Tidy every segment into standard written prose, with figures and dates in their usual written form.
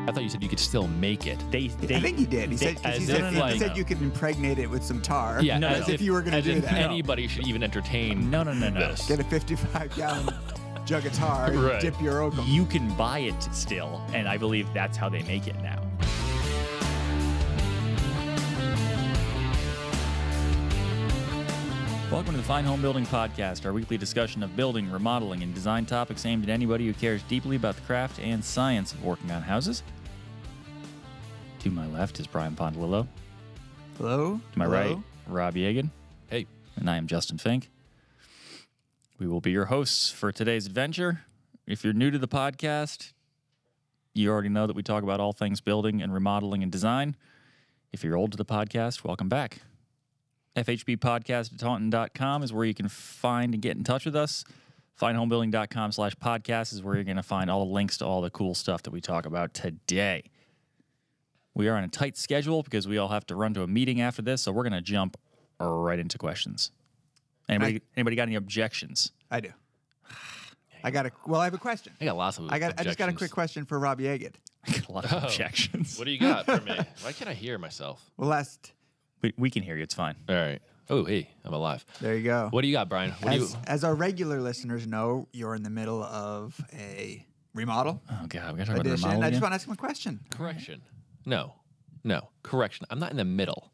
I thought you said you could still make it. I think he did. He said you could impregnate it with some tar. Yeah, as if you were going to do that. Anybody should even entertain this. Get a 55-gallon jug of tar and dip your oakum. You can buy it still, and I believe that's how they make it now. Welcome to the Fine Home Building Podcast, our weekly discussion of building, remodeling, and design topics aimed at anybody who cares deeply about the craft and science of working on houses. To my left is Brian Pontolilo. Hello. To my right, Rob Yagid. Hey. And I am Justin Fink. We will be your hosts for today's adventure. If you're new to the podcast, you already know that we talk about all things building and remodeling and design. If you're old to the podcast, welcome back. FHBpodcast@taunton.com is where you can find and get in touch with us. FineHomebuilding.com/podcast is where you're going to find all the links to all the cool stuff that we talk about today. We are on a tight schedule because we all have to run to a meeting after this, so we're going to jump right into questions. Anybody got any objections? I do. I have a question. I got lots of objections. I just got a quick question for Rob Yagid. I got a lot of objections. What do you got for me? Why can't I hear myself? Well, we can hear you. It's fine. All right. Oh, hey, I'm alive. There you go. What do you got, Brian? As our regular listeners know, you're in the middle of a remodel. Oh, God. We got to talk about addition. remodel I just again? want to ask him a question. Correction. No. Correction. I'm not in the middle.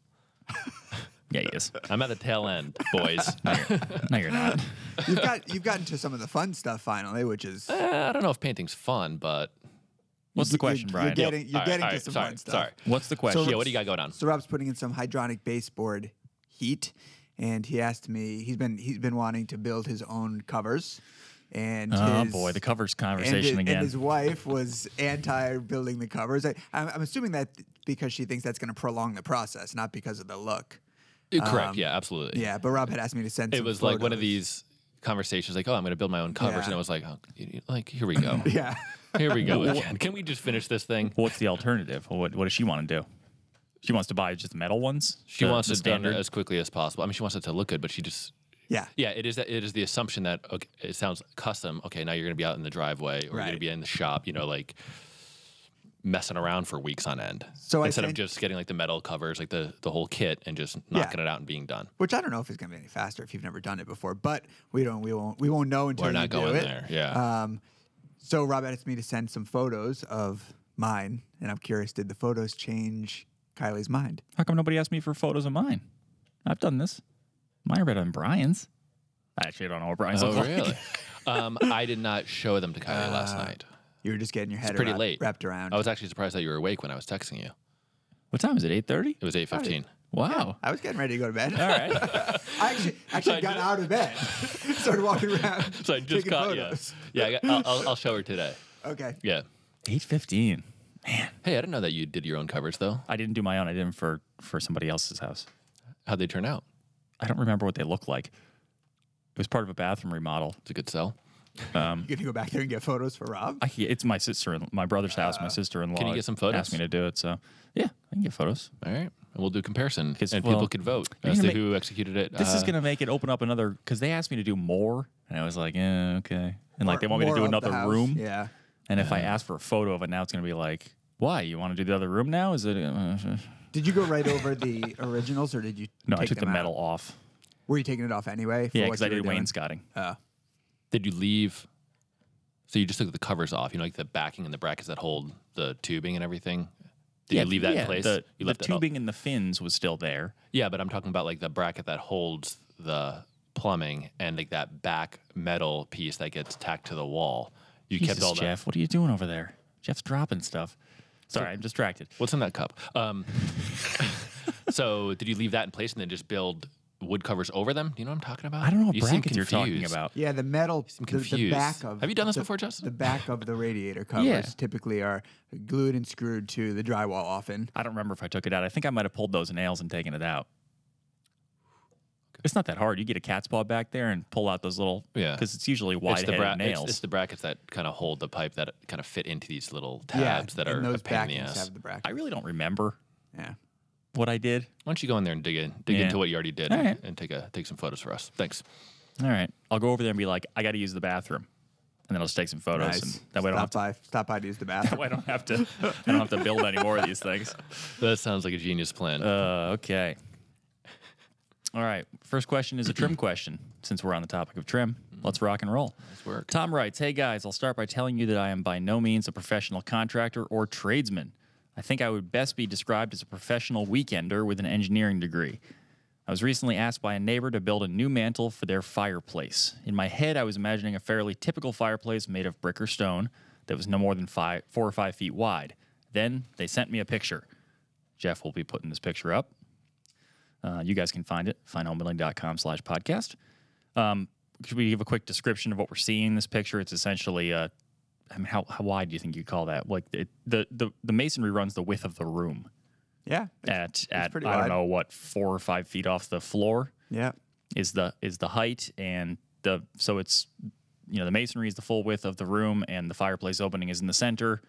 Yeah, he is. I'm at the tail end, boys. No, you're not. You've gotten to some of the fun stuff finally, which is... I don't know if painting's fun, but... What's the question, Brian? You're getting to some fun stuff. Sorry. What's the question? Yeah, what do you got going on? So Rob's putting in some hydronic baseboard heat, and he asked me. He's been wanting to build his own covers, and the covers conversation again. And his wife was anti-building the covers. I'm assuming that because she thinks that's going to prolong the process, not because of the look. Correct. Yeah, absolutely. Yeah, but Rob had asked me to send. It some was photos. like one of these conversations, like, "Oh, I'm going to build my own covers," Yeah. and I was like, "Here we go." Yeah. Here we go again. Can we just finish this thing? What's the alternative? What does she want to do? She wants to buy just metal ones? She wants it done standard? as quickly as possible. I mean, she wants it to look good, but she just... Yeah. Yeah, it is the assumption that, okay, it sounds custom. Okay, now you're going to be out in the driveway, or you're going to be in the shop, like messing around for weeks on end. So instead of just getting like the metal covers, like the whole kit, and just knocking it out and being done. Which I don't know if it's going to be any faster if you've never done it before, but we won't know until We're not you do going it. there. Yeah. So Rob asked me to send some photos of mine, and I'm curious, did the photos change Kylie's mind? How come nobody asked me for photos of mine? I've done this. Mine are better than Brian's. I actually don't know what Brian's look like. Really? I did not show them to Kylie last night. You were just getting your head Pretty late. wrapped around. I was actually surprised that you were awake when I was texting you. What time is it, 8:30? It was 8:15. Wow. I was getting ready to go to bed. All right. I actually got out of bed, started walking around. So I just taking caught photos. you. Yeah, I'll show her today. Okay. Yeah. 8:15. Man. Hey, I didn't know that you did your own covers, though. I didn't do my own. I did them for somebody else's house. How'd they turn out? I don't remember what they look like. It was part of a bathroom remodel. It's a good sell. You can go back there and get photos for Rob? It's my brother's house. My sister-in-law Can you get some photos? asked me to do it. So, yeah, I can get photos. All right. And we'll do a comparison. And well, people could vote as to who executed it. This is going to make it open up another, because they asked me to do more, and I was like, okay. And like they want me to do another room. Yeah. And if I ask for a photo of it now, it's going to be like, why? You want to do the other room now? Is it? Did you go right over the originals, or did you No, I take took the them metal out? off. Were you taking it off anyway? For Yeah, what because I you were did doing? wainscoting. Did you leave? So you just took the covers off, like the backing and the brackets that hold the tubing and everything? Did you leave that in place? The You left it all- tubing and the fins was still there. Yeah, but I'm talking about like the bracket that holds the plumbing and like that back metal piece that gets tacked to the wall. You Jesus, kept all Jeff, what are you doing over there? Jeff's dropping stuff. Sorry, I'm distracted. What's in that cup? So did you leave that in place and then just build wood covers over them? Do you know what I'm talking about? I don't know what You seem brackets you're talking confused. about. Yeah, the metal, I'm the confused. back of... Have you done this the- before, Justin? The back of the radiator covers Yeah. typically are glued and screwed to the drywall often. I don't remember if I took it out. I think I might have pulled those nails and taken it out. It's not that hard. You get a cat's paw back there and pull out those little... Yeah. Because it's usually wide-headed nails. It's the brackets that kind of hold the pipe that kind of fit into these little Yeah, tabs that and are those a pain in the backings ass. have the brackets. I really don't remember Yeah. what I did. Why don't you go in there and dig Yeah. into what you already did All and, right. and take some photos for us. Thanks. All right. I'll go over there and be like, I got to use the bathroom. and then I'll just take some photos. Nice. And that way Stop by to use the bathroom. I don't have to build any more of these things. That sounds like a genius plan. Okay. All right. First question is a trim question. Since we're on the topic of trim, let's rock and roll. Nice work. Tom writes, "Hey guys, I'll start by telling you that I am by no means a professional contractor or tradesman. I think I would best be described as a professional weekender with an engineering degree. I was recently asked by a neighbor to build a new mantel for their fireplace. In my head, I was imagining a fairly typical fireplace made of brick or stone that was no more than 4 or 5 feet wide. Then they sent me a picture." Jeff will be putting this picture up. You guys can find it, homebuilding.com/podcast. Should we give a quick description of what we're seeing in this picture? It's essentially, how wide do you think you'd call that? Like the masonry runs the width of the room. Yeah. At it's pretty I wide. don't know what, 4 or 5 feet off the floor. Yeah. Is the height, and so it's, the masonry is the full width of the room, and the fireplace opening is in the center.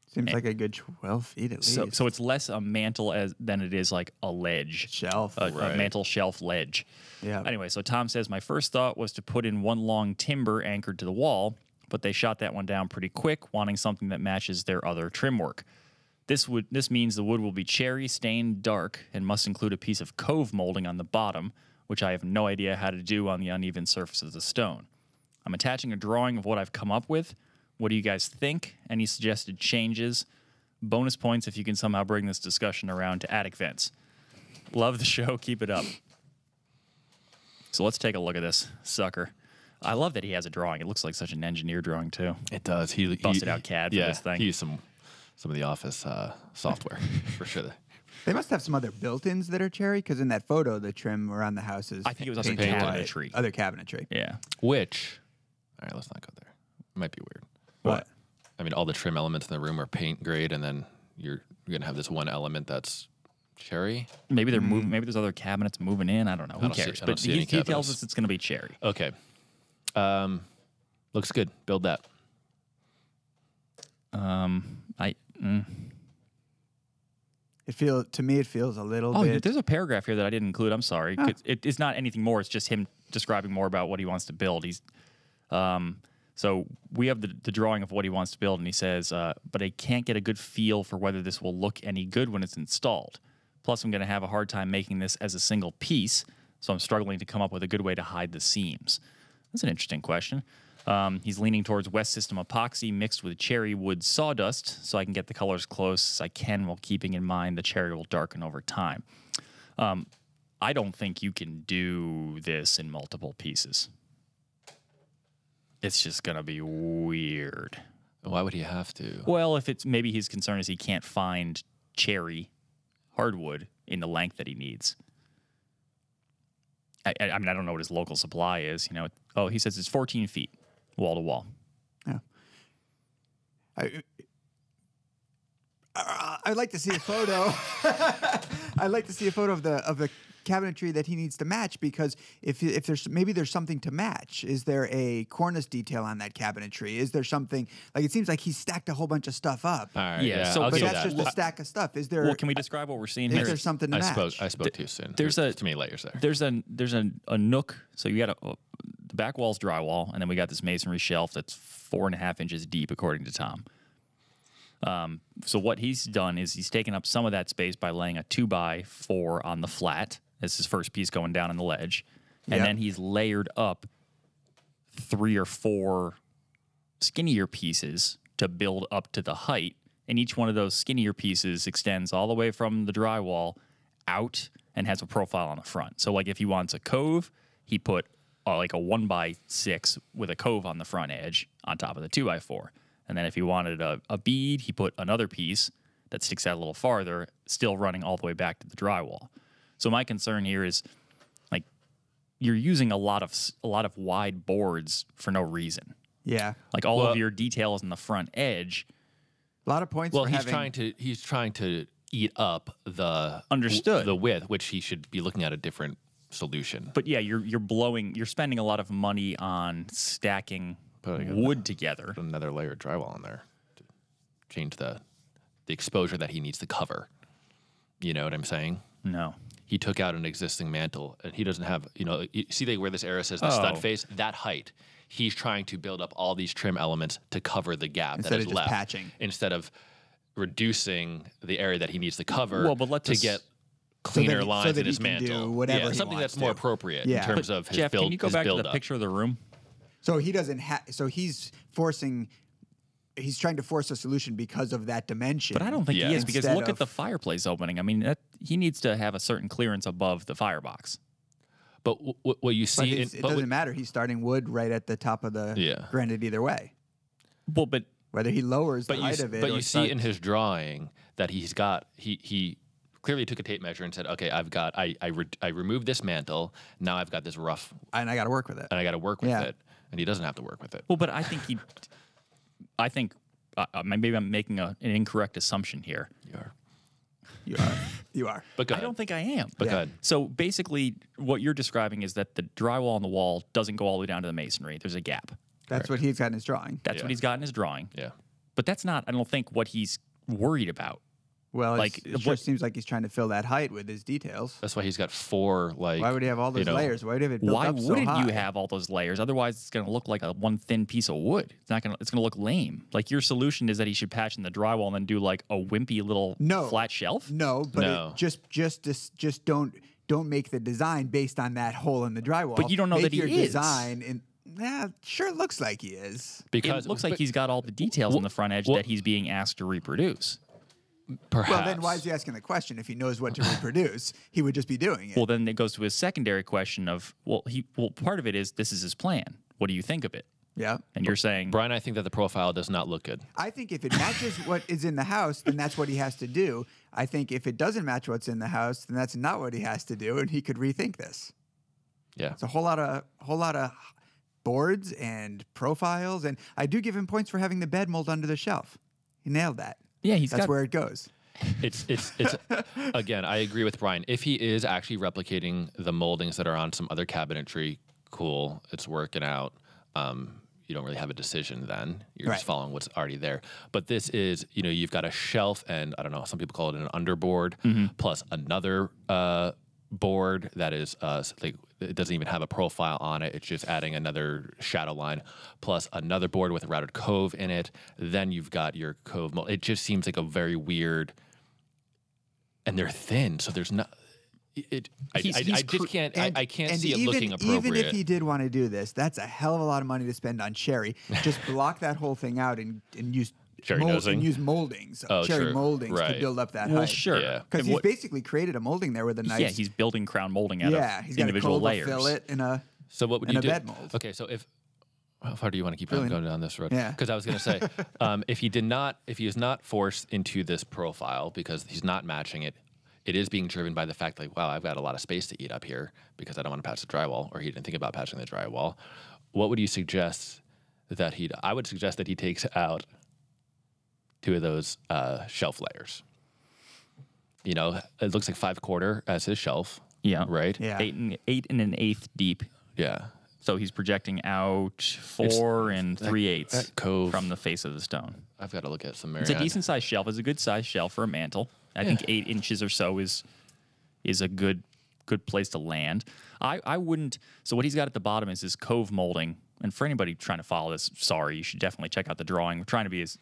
Seems like a good 12 feet at least. So it's less a mantle than it is like a ledge. Shelf. A mantle shelf ledge. Yeah. Anyway, so Tom says, "My first thought was to put in one long timber anchored to the wall, but they shot that one down pretty quick, wanting something that matches their other trim work. This means the wood will be cherry stained dark and must include a piece of cove molding on the bottom, which I have no idea how to do on the uneven surface of the stone. I'm attaching a drawing of what I've come up with. What do you guys think? Any suggested changes? Bonus points if you can somehow bring this discussion around to attic vents. Love the show. Keep it up." So let's take a look at this sucker. I love that he has a drawing. It looks like such an engineer drawing, too. It does. He busted out CAD for this thing. He used some of the office software for sure. They must have some other built-ins that are cherry, because in that photo, the trim around the house is I think it was other painted cabinetry. white. Other cabinetry. Yeah. Which, all right, let's not go there. It might be weird. What? I mean, all the trim elements in the room are paint grade, and then you're going to have this one element that's cherry. Maybe they're moving. Maybe there's other cabinets moving in. I don't know. Who cares? I don't But see any he tells cabinets. us it's going to be cherry. Okay. Looks good. Build that. To me, it feels a little Oh, bit. there's a paragraph here that I didn't include. I'm sorry. It's not anything more. It's just him describing more about what he wants to build. So we have the drawing of what he wants to build, and he says, but I can't get a good feel for whether this will look any good when it's installed. Plus, I'm going to have a hard time making this as a single piece, so I'm struggling to come up with a good way to hide the seams. That's an interesting question. He's leaning towards West System epoxy mixed with cherry wood sawdust, so I can get the colors close as I can while keeping in mind the cherry will darken over time. I don't think you can do this in multiple pieces. It's just going to be weird. Why would he have to? Well, if it's maybe his concern is he can't find cherry hardwood in the length that he needs. I mean, I don't know what his local supply is. He says it's 14 feet wall to wall. Yeah. I'd like to see a photo. I'd like to see a photo of the cabinetry that he needs to match, because if there's something to match. Is there a cornice detail on that cabinetry? Is there something like, it seems like he stacked a whole bunch of stuff up. All right, Yeah, so- I'll But give that's that. just a stack of stuff. Is there? Well, can we describe what we're seeing Is here? there something to match? I spoke too soon. There's too many layers there. There's a nook. So you got the back wall's drywall, and then we got this masonry shelf that's 4.5 inches deep, according to Tom. So what he's done is he's taken up some of that space by laying a 2x4 on the flat as his first piece going down in the ledge, and Yep. then he's layered up 3 or 4 skinnier pieces to build up to the height, and each one of those skinnier pieces extends all the way from the drywall out and has a profile on the front. So like if he wants a cove, he put like a 1x6 with a cove on the front edge on top of the 2x4. And then if he wanted a bead, he put another piece that sticks out a little farther, still running all the way back to the drywall. So my concern here is, like, you're using a lot of wide boards for no reason. Yeah. Like all of your details in the front edge. A lot of points. Well, for he's having, trying to eat up the Understood. the width, which he should be looking at a different solution. But yeah, you're spending a lot of money on stacking wood together. Put another layer of drywall on there to change the exposure that he needs to cover. You know what I'm saying? No. He took out an existing mantle, and he doesn't have, you see where this arrow says the stud face? That height. He's trying to build up all these trim elements to cover the gap Instead that is of just left. patching. Instead of reducing the area that he needs to cover to get cleaner lines that in his he can mantle. do whatever he something wants that's more to. appropriate Yeah. in terms of his Jeff, build. can you go his back to the build-up. picture of the room? So he doesn't have. So he's forcing. He's trying to force a solution because of that dimension. But I don't think he is, because Instead look at of- the fireplace opening. I mean, he needs to have a certain clearance above the firebox. But what you But see, it doesn't matter. He's starting wood right at the top of the granite either way. Well, but Whether he lowers the height of it. But or you see in his drawing that he's got he clearly took a tape measure and said, okay, I removed this mantle. Now I've got this rough, and I got to work with it. and I got to work with it. And he doesn't have to work with it. well, but I think maybe I'm making an incorrect assumption here. You are. You are. But go I ahead. don't think I am. But Yeah. go ahead. So basically, what you're describing is that the drywall on the wall doesn't go all the way down to the masonry. There's a gap. That's what he's got in his drawing. That's what he's got in his drawing. Yeah. But that's not, I don't think, what he's worried about. Well, Like, it sure seems like he's trying to fill that height with his details. That's why he's got 4 like. Why would he have all those layers? Why would he have it built Why up so wouldn't high? you have all those layers? Otherwise, it's going to look like one thin piece of wood. It's going to look lame. Like, your solution is that he should patch in the drywall and then do like a wimpy little flat shelf? No, but No. just don't make the design based on that hole in the drywall. But you don't know Make that he your is. design and sure looks like he is. Because It looks like he's got all the details on the front edge that he's being asked to reproduce. perhaps. Well, then why is he asking the question if he knows what to reproduce? He would just be doing it. Well, then it goes to his secondary question of, part of it is, this is his plan. What do you think of it? Yeah. And you're saying, Brian, I think that the profile does not look good. I think if it matches what is in the house, then that's what he has to do. I think if it doesn't match what's in the house, then that's not what he has to do, and he could rethink this. Yeah. It's a whole lot of boards and profiles, and I do give him points for having the bed mold under the shelf. He nailed that. yeah, That's where it goes. It's again, I agree with Brian. If he is actually replicating the moldings that are on some other cabinetry, cool, it's working out. You don't really have a decision then. You're just following what's already there. But this is, you've got a shelf and, I don't know, some people call it an underboard, plus another board that is, like, it doesn't even have a profile on it. It's just adding another shadow line, plus another board with a routed cove in it. Then you've got your cove mold. It just seems like a very weird, and they're thin, so there's not. I can't see it looking appropriate. Even if he did want to do this, that's a hell of a lot of money to spend on Sherry. Just block that whole thing out and use moldings, cherry true. moldings to Right. build up that Well, height. sure. Yeah. Because he's basically created a molding there with a nice. Yeah, he's building crown molding out he's of got individual a cove, layers. a fillet, and a. So what would and you a do? bed mold. Okay, so how far do you want to keep going down this road? Yeah. Because I was going to say, if he is not forced into this profile because he's not matching it, it is being driven by the fact like, wow, I've got a lot of space to eat up here because I don't want to patch the drywall, or he didn't think about patching the drywall. What would you suggest that I would suggest that he takes out 2 of those shelf layers. It looks like 5/4 as his shelf. Yeah. Right? Yeah. 8 and an eighth deep. Yeah. So he's projecting out 4 and 3/8 that cove. from the face of the stone. I've got to look at some It's a decent sized shelf. It's a good sized shelf for a mantle. I think 8 inches or so is a good place to land. I wouldn't. So what he's got at the bottom is his cove molding. And for anybody trying to follow this, sorry, you should definitely check out the drawing. We're trying to be as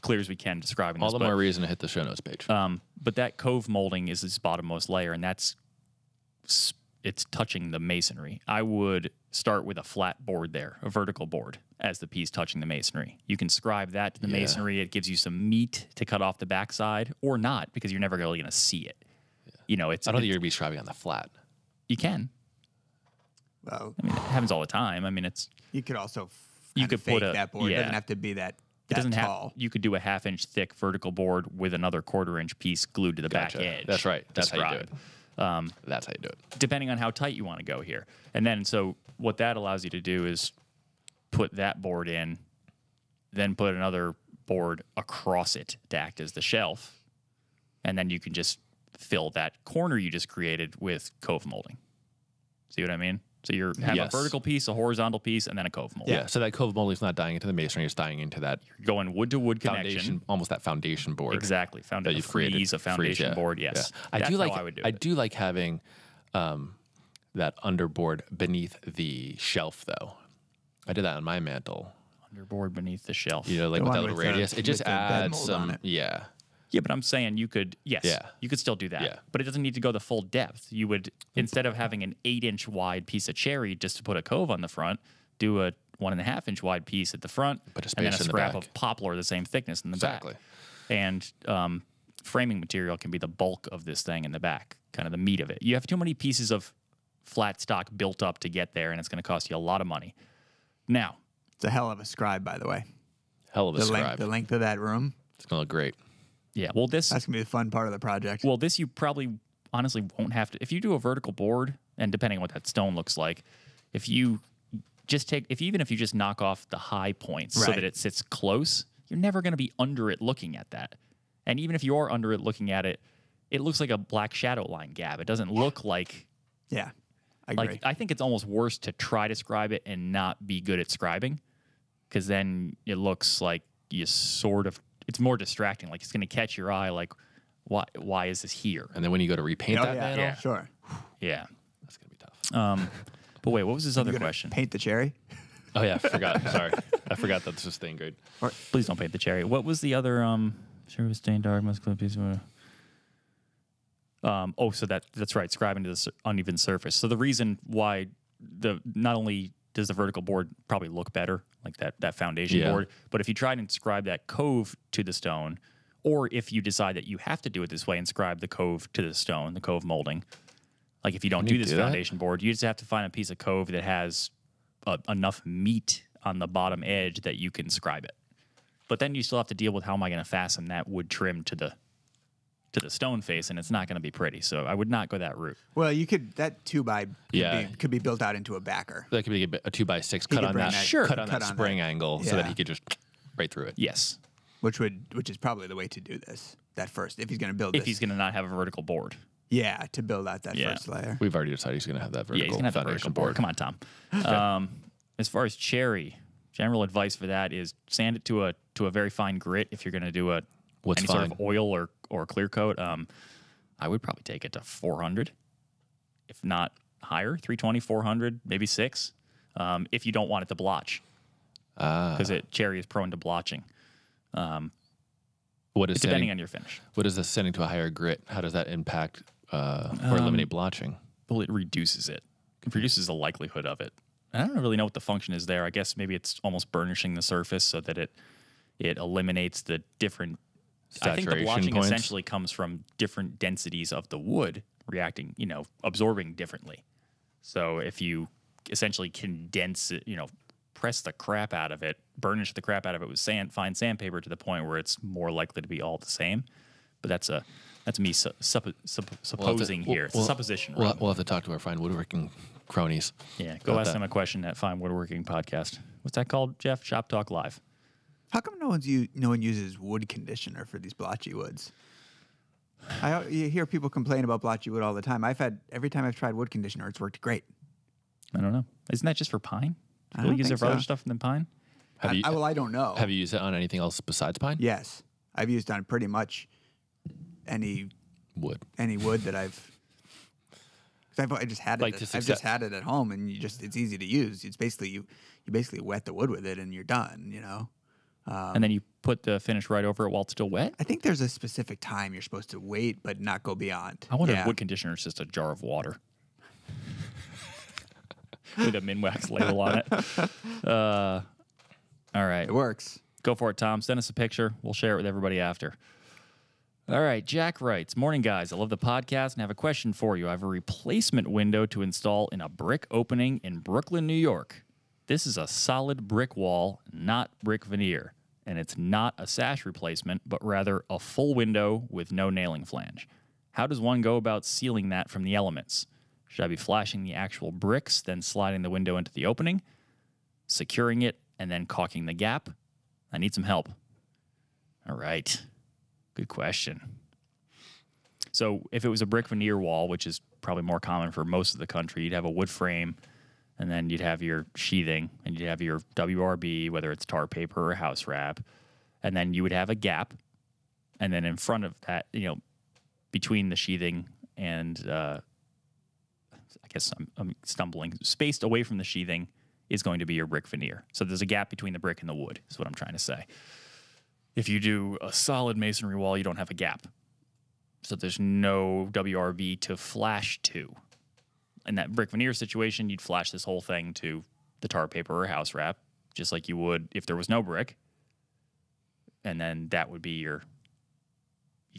clear as we can describing all this. the more reason to hit the show notes page. But that cove molding is his bottommost layer, and it's touching the masonry. I would start with a flat board there, a vertical board, as the piece touching the masonry. You can scribe that to the masonry. It gives you some meat to cut off the backside, or not, because you're never really going to see it. I don't think you're going to be scribing on the flat. You can. Well, I mean, it happens all the time. I mean, you could also You could fake put that board. It doesn't have to be that tall. You could do a 1/2 inch thick vertical board with another 1/4 inch piece glued to the back edge. That's right. That's how you do it. Scribe. That's how you do it. Depending on how tight you want to go here. And then, so what that allows you to do is put that board in, then put another board across it to act as the shelf. And then you can just fill that corner you just created with cove molding. See what I mean? So you have Yes. a vertical piece, a horizontal piece, and then a cove mold. Yeah. So that cove molding is not dying into the masonry; it's dying into that You're going wood to wood foundation, connection. almost that foundation board. Exactly. Found that a you've created. freeze, a foundation yeah. board. Yes. Yeah. I That's do like. how I would do I it. do like having that underboard beneath the shelf, though. I did that on my mantle. Underboard beneath the shelf. You know, like The with one that little with the- radius, it just with the bed adds mold on some. it. Yeah. Yeah, but I'm saying you could, yes, Yeah. you could still do that. Yeah. But it doesn't need to go the full depth. You would, instead of having an 8-inch wide piece of cherry just to put a cove on the front, do a 1.5-inch wide piece at the front, Put a and then a space in the scrap back. of poplar the same thickness in the Exactly. back. And framing material can be the bulk of this thing in the back, kind of the meat of it. You have too many pieces of flat stock built up to get there, and it's going to cost you a lot of money. Now, It's a hell of a scribe, by the way. Hell of a scribe. The length of that room. It's gonna look great. yeah, well, this That's gonna be the fun part of the project. Well, this you probably honestly won't have to. If you do a vertical board, and depending on what that stone looks like, if you just take, even if you just knock off the high points so Right. that it sits close, you're never going to be under it looking at that. And even if you are under it looking at it, it looks like a black shadow line gap. It doesn't look like Yeah, I agree. I think it's almost worse to try to scribe it and not be good at scribing, because then it looks like you sort of. It's more distracting. Like it's going to catch your eye. Like, why is this here? And then when you go to repaint Oh, that yeah, mantle, yeah. sure. Yeah. that's gonna be tough. But wait, what was his other You gonna question? Paint the cherry. Oh yeah, I forgot. Sorry, I forgot that this was staying grade. Please don't paint the cherry. What was the other? Sure, it was stained dark, must clear piece of. So that's right. Scribing to the uneven surface. So the reason why not only does the vertical board probably look better, like that foundation Yeah. board, but if you try and scribe that cove to the stone, or if you decide that you have to do it this way and scribe the cove to the stone, the cove molding, like if you don't Can do you this do that? foundation board, you just have to find a piece of cove that has enough meat on the bottom edge that you can scribe it. But then you still have to deal with how am I going to fasten that wood trim to the stone face, and it's not going to be pretty. So I would not go that route. Well, you could that 2x Yeah. could be built out into a backer. That could be a 2x6 cut could on bring that. that- Sure. Cut on cut that on spring that. angle so that Yeah. he could just right through it. Yes, Which is probably the way to do this. That first, if he's going to build if this. he's going to not have a vertical board. Yeah, to build out that Yeah. first layer. We've already decided he's gonna have that Yeah, vertical he's going to have a foundation vertical board. Come on, Tom. As far as cherry, general advice for that is sand it to a very fine grit if you're going to do What's any sort fine? of oil or clear coat. I would probably take it to 400, if not higher, 320, 400, maybe 6, if you don't want it to blotch. Because cherry is prone to blotching, What is depending sanding, on your finish. what is the sending to a higher grit? How does that impact or eliminate blotching? Well, it reduces it. It reduces the likelihood of it. I don't really know what the function is there. I guess maybe it's almost burnishing the surface so that it eliminates the different. I think the Saturation blotching points? essentially comes from different densities of the wood reacting, absorbing differently. So if you essentially condense it, press the crap out of it, burnish the crap out of it with fine sandpaper to the point where it's more likely to be all the same. But that's me supposing here. It's a supposition. We'll Rob. have to talk to our fine woodworking cronies. Yeah, go about ask that. them a question at Fine Woodworking Podcast. What's that called, Jeff? Shop Talk Live. How come no one uses wood conditioner for these blotchy woods? You hear people complain about blotchy wood all the time. Every time I've tried wood conditioner, it's worked great. I don't know. Isn't that just for pine? I People don't use it think for other so. stuff than pine? Have you I don't know. have you used it on anything else besides pine? Yes, I've used on pretty much any Wood. wood that I've. 'Cause I just had it. Like to I've just had it at home, and it's easy to use. It's basically you basically wet the wood with it, and you're done. And then you put the finish right over it while it's still wet? I think there's a specific time you're supposed to wait, but not go beyond. I wonder Yeah. if wood conditioner is just a jar of water. With a Minwax label on it. All right. It works. Go for it, Tom. Send us a picture. We'll share it with everybody after. All right. Jack writes, "Morning, guys. I love the podcast and have a question for you. I have a replacement window to install in a brick opening in Brooklyn, New York. This is a solid brick wall, not brick veneer. And it's not a sash replacement, but rather a full window with no nailing flange. How does one go about sealing that from the elements? Should I be flashing the actual bricks, then sliding the window into the opening, securing it, and then caulking the gap? I need some help." All right. Good question. So if it was a brick veneer wall, which is probably more common for most of the country, you'd have a wood frame and then you'd have your sheathing, and you'd have your WRB, whether it's tar paper or house wrap, and then you would have a gap, and then in front of that, between the sheathing and I guess I'm stumbling, spaced away from the sheathing is going to be your brick veneer. So there's a gap between the brick and the wood, is what I'm trying to say. If you do a solid masonry wall, you don't have a gap. So there's no WRB to flash to. In that brick veneer situation, you'd flash this whole thing to the tar paper or house wrap, just like you would if there was no brick. And then that would be you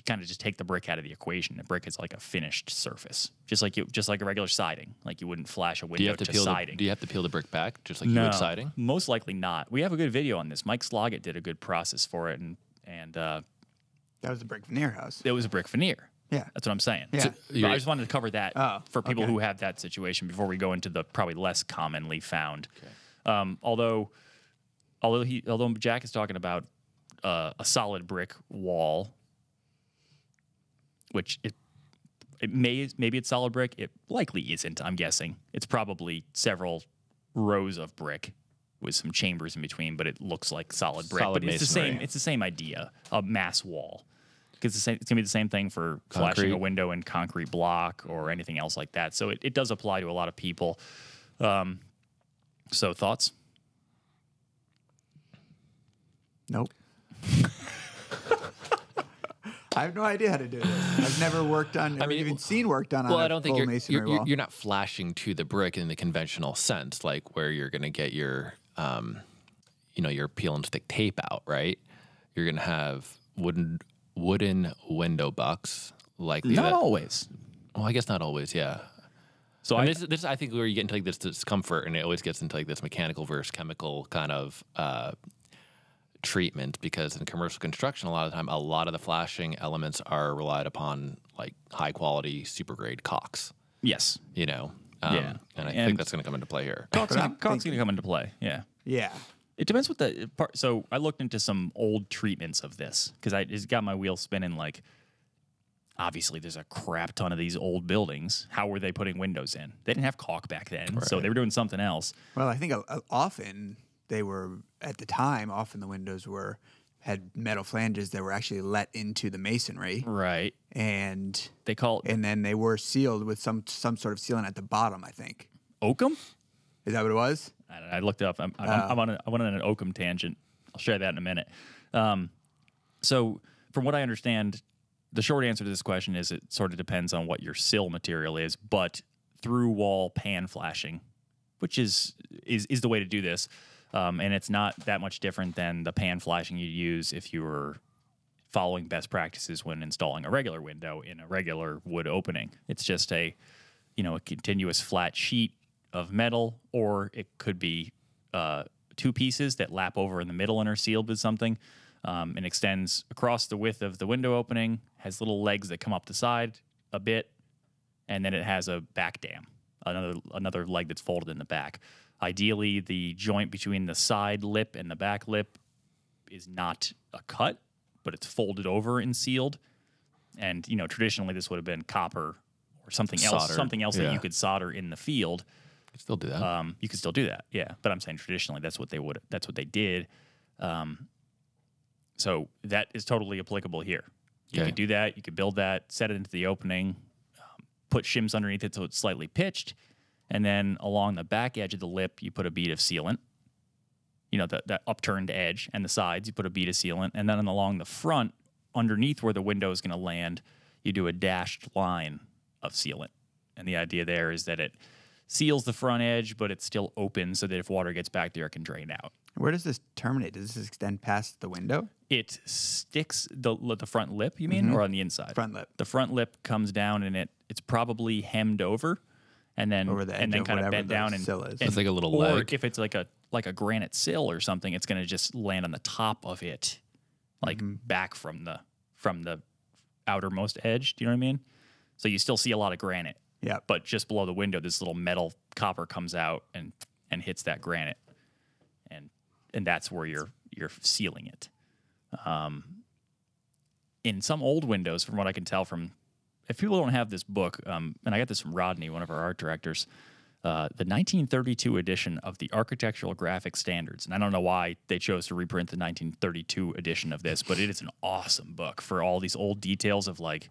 kind of just take the brick out of the equation. The brick is like a finished surface, just like a regular siding. Like you wouldn't flash a window to siding. Do you have to peel the brick back, just like you would siding? Most likely not. We have a good video on this. Mike Sloggett did a good process for it, and that was a brick veneer house. It was a brick veneer. Yeah, that's what I'm saying. Yeah, so I just wanted to cover that for people okay. who have that situation before we go into the probably less commonly found. Okay. Although Jack is talking about a solid brick wall, which maybe it's solid brick. It likely isn't. I'm guessing it's probably several rows of brick with some chambers in between, but it looks like solid brick. Solid but it's masonry. the same idea, a mass wall. Because it's gonna be the same thing for flashing a window in concrete block or anything else like that. So it does apply to a lot of people. So thoughts? Nope. I have no idea how to do this. I've never worked on, or even seen work done on I don't think masonry wall. you're not flashing to the brick in the conventional sense, like where you're going to get your, your peel and stick tape out, right? You're going to have wooden window bucks, likely. Not always. Well, I guess not always. Yeah. So this I think where you get into like this discomfort, and it always gets into like this mechanical versus chemical kind of treatment, because in commercial construction, a lot of the time, a lot of the flashing elements are relied upon like high quality, super grade caulks. Yes. And I think that's going to come into play here. Caulk's going to come into play. Yeah. Yeah. It depends what the part. So I looked into some old treatments of this because I just got my wheel spinning. Like, obviously, there's a crap ton of these old buildings. How were they putting windows in? They didn't have caulk back then, so they were doing something else. Well, I think often they were at the time. Often the windows had metal flanges that were actually let into the masonry, right? And and then they were sealed with some sort of sealant at the bottom. I think oakum. Is that what it was? I looked it up. I went on an oakum tangent. I'll share that in a minute. So from what I understand, the short answer to this question is it sort of depends on what your sill material is, but through wall pan flashing, which is the way to do this. And it's not that much different than the pan flashing you use if you were following best practices when installing a regular window in a regular wood opening. It's just a continuous flat sheet of metal, or it could be two pieces that lap over in the middle and are sealed with something, and extends across the width of the window opening, has little legs that come up the side a bit, and then it has a back dam, another leg that's folded in the back. Ideally, the joint between the side lip and the back lip is not a cut, but it's folded over and sealed. And traditionally this would have been copper or something else that you could solder in the field. You could still do that. You could still do that, yeah. But I'm saying traditionally that's what they did. So that is totally applicable here. You could do that. You could build that, set it into the opening, put shims underneath it so it's slightly pitched, and then along the back edge of the lip, you put a bead of sealant. That upturned edge and the sides, you put a bead of sealant, and then along the front, underneath where the window is going to land, you do a dashed line of sealant. And the idea there is that it seals the front edge, but it's still open so that if water gets back there, it can drain out. Where does this terminate? Does this extend past the window? It sticks the front lip, you mean, or on the inside? Front lip. The front lip comes down, and it's probably hemmed over, and then over the edge kind of bent down, and it's like a little or leg. If it's like a granite sill or something, it's going to just land on the top of it, like back from the outermost edge. Do you know what I mean? So you still see a lot of granite. Yeah. But just below the window, this little metal copper comes out and hits that granite, and that's where you're sealing it. In some old windows, from what I can tell if people don't have this book, and I got this from Rodney, one of our art directors, the 1932 edition of the Architectural Graphic Standards. And I don't know why they chose to reprint the 1932 edition of this, but it is an awesome book for all these old details of like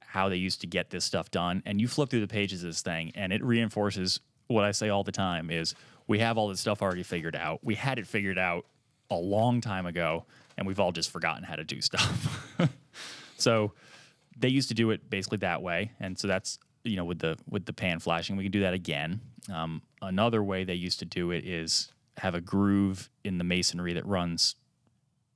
how they used to get this stuff done. And you flip through the pages of this thing, and it reinforces what I say all the time is we have all this stuff already figured out. We had it figured out a long time ago, and we've all just forgotten how to do stuff. So they used to do it basically that way. And so that's, you know, with the pan flashing, we can do that again. Another way they used to do it is have a groove in the masonry that runs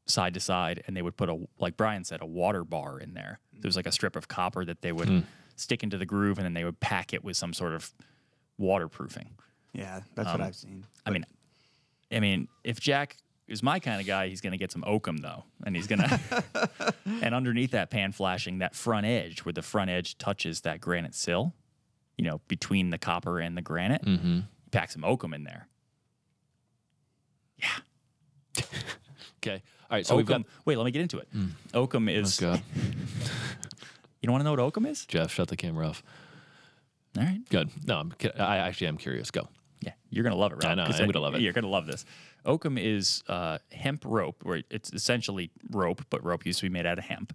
side to side, and they would put like Brian said, a water bar in there. There was like a strip of copper that they would stick into the groove, and then they would pack it with some sort of waterproofing. Yeah, that's what I've seen. I mean, if Jack is my kind of guy, he's going to get some oakum though, and he's going to and underneath that pan flashing, that front edge where the front edge touches that granite sill, you know, between the copper and the granite, you pack some oakum in there. Yeah. Okay. All right. So oakum, we've got. Wait, let me get into it. Oakum is. Oh, God. You don't want to know what oakum is? Jeff, shut the camera off. All right. Good. No, I actually am curious. Go. Yeah, you're going to love it, Rob. I know, I'm going to love it. You're going to love this. Oakum is hemp rope, where it's essentially rope, but rope used to be made out of hemp.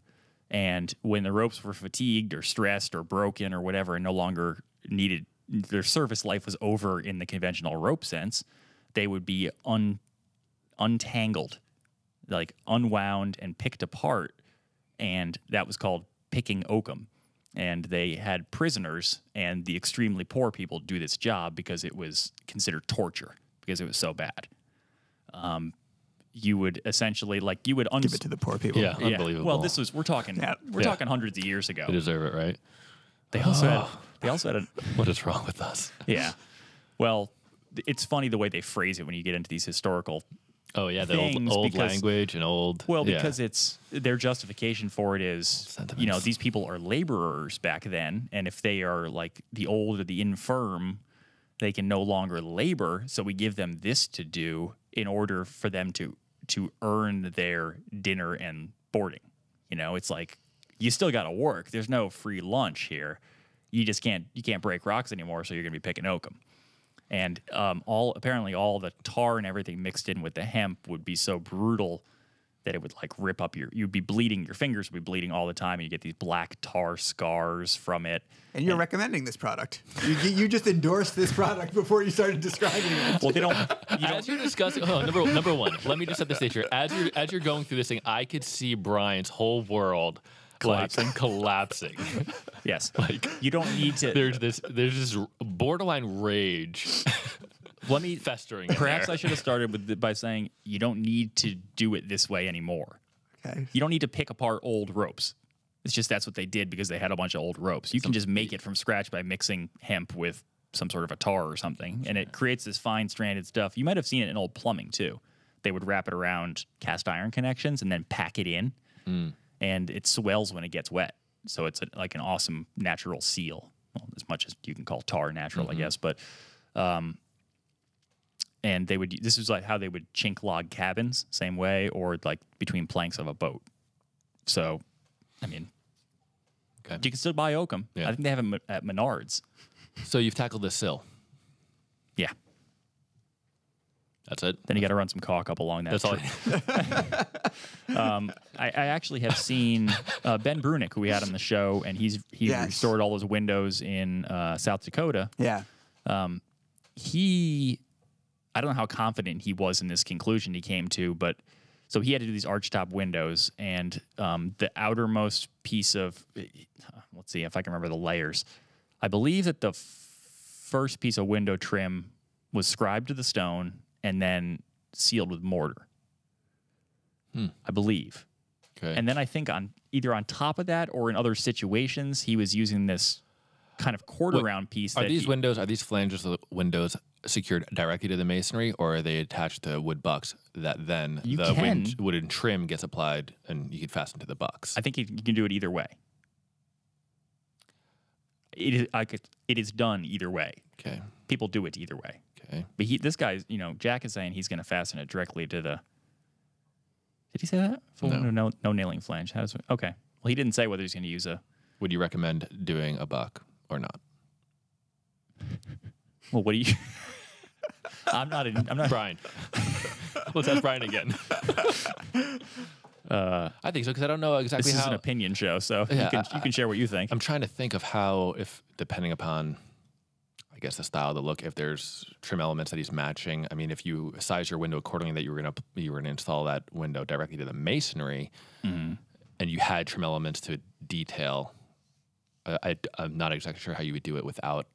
And when the ropes were fatigued or stressed or broken or whatever and no longer needed, their service life was over in the conventional rope sense, they would be untangled, like unwound and picked apart. And that was called picking oakum. And they had prisoners and the extremely poor people do this job because it was considered torture because it was so bad. You would essentially give it to the poor people. Yeah, unbelievable. Well, we're talking hundreds of years ago. They deserve it, right? They also had a What is wrong with us? yeah. Well, it's funny the way they phrase it when you get into these historical. Oh yeah, the old language and old. Well, because it's their justification for it is, Sentiments. you know, these people are laborers back then, and if they are like the old or the infirm, they can no longer labor. So we give them this to do in order for them to earn their dinner and boarding. You know, it's like you still got to work. There's no free lunch here. You can't break rocks anymore. So you're gonna be picking oakum. And apparently all the tar and everything mixed in with the hemp would be so brutal that it would like rip up you'd be bleeding, your fingers would be bleeding all the time, and you get these black tar scars from it. And you're recommending this product. You just endorsed this product before you started describing it. Well, they don't. As you're discussing, number one, let me just set the stage here. As you're going through this thing, I could see Brian's whole world collapsing. Yes, like you don't need to. There's this borderline rage. Let me festering. Perhaps I should have started by saying you don't need to do it this way anymore. Okay. You don't need to pick apart old ropes. It's just that's what they did because they had a bunch of old ropes. You can just make it from scratch by mixing hemp with some sort of a tar or something, and it creates this fine stranded stuff. You might have seen it in old plumbing too. They would wrap it around cast iron connections and then pack it in, and it swells when it gets wet. So it's like an awesome natural seal. Well, as much as you can call tar natural, I guess, but. And this is like how they would chink log cabins, same way, or like between planks of a boat. So, I mean, you can still buy oakum. Yeah. I think they have them at Menards. So you've tackled the sill. Yeah. That's it. Then you got to run some caulk up along that. That's all. I actually have seen Ben Brunick, who we had on the show, and he restored all those windows in South Dakota. Yeah. I don't know how confident he was in this conclusion he came to, but so he had to do these archtop windows, and the outermost piece of, let's see if I can remember the layers. I believe that the first piece of window trim was scribed to the stone and then sealed with mortar. I believe. Okay. And then I think either on top of that or in other situations, he was using this kind of quarter-round piece. Are these flanges of the windows secured directly to the masonry, or are they attached to wood bucks that then wooden trim gets applied and you can fasten to the bucks? I think you can do it either way. It is done either way. Okay. People do it either way. Okay. But this guy's, Jack is saying he's going to fasten it directly to the. Did he say that? No nailing flange. Okay. Well, he didn't say whether he's going to use a. Would you recommend doing a buck or not? Well, what do you? I'm not. Brian. Let's ask Brian again. I think so because I don't know exactly This how. is an opinion show, so Yeah, you can share what you think. I'm trying to think of how, if depending upon, I guess, the style, the look, if there's trim elements that he's matching. I mean, if you size your window accordingly, that you were gonna install that window directly to the masonry, and you had trim elements to detail. I'm not exactly sure how you would do it without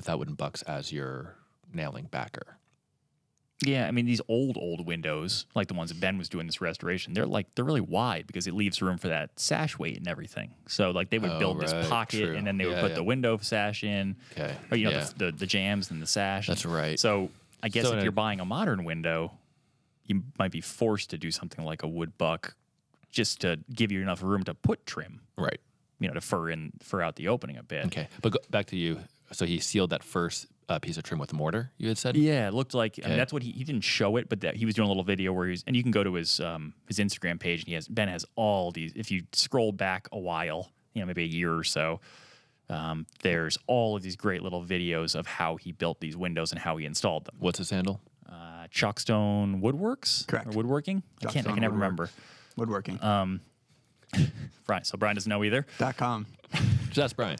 wooden bucks as your nailing backer. Yeah, I mean these old windows, like the ones that Ben was doing this restoration, they're really wide because it leaves room for that sash weight and everything. So like they would build this pocket true. and then they would put the window sash in. Okay. Or the jambs and the sash. That's right. So I guess if you're buying a modern window, you might be forced to do something like a wood buck just to give you enough room to put trim. Right. To fur out the opening a bit. Okay. But back to you. So he sealed that first piece of trim with mortar, you had said? Yeah, it looked like I mean, that's what he didn't show it, but he was doing a little video where and you can go to his Instagram page and Ben has all these. If you scroll back a while, maybe a year or so, there's all of these great little videos of how he built these windows and how he installed them. What's his handle? Chalkstone Woodworks? Correct. Or Woodworking? I can never remember. Woodworking. Brian doesn't know either. .com. Just ask Brian.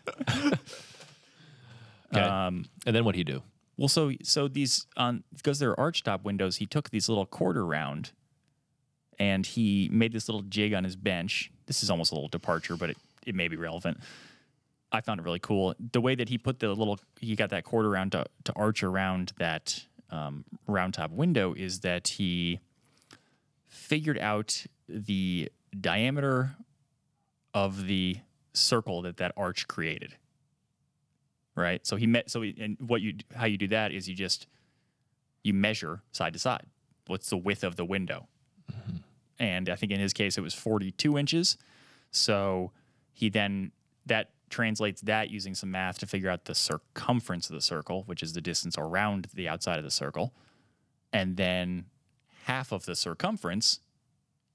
Okay. And then what'd he do? Well, so these because they're archtop windows, he took these little quarter round, and he made this little jig on his bench. This is almost a little departure, but it may be relevant. I found it really cool the way that he put he got that quarter round to arch around that round top window is that he figured out the diameter of the circle that arch created. Right. So how you do that is you measure side to side. What's the width of the window? Mm-hmm. And I think in his case it was 42 inches. So that translates that using some math to figure out the circumference of the circle, which is the distance around the outside of the circle. And then half of the circumference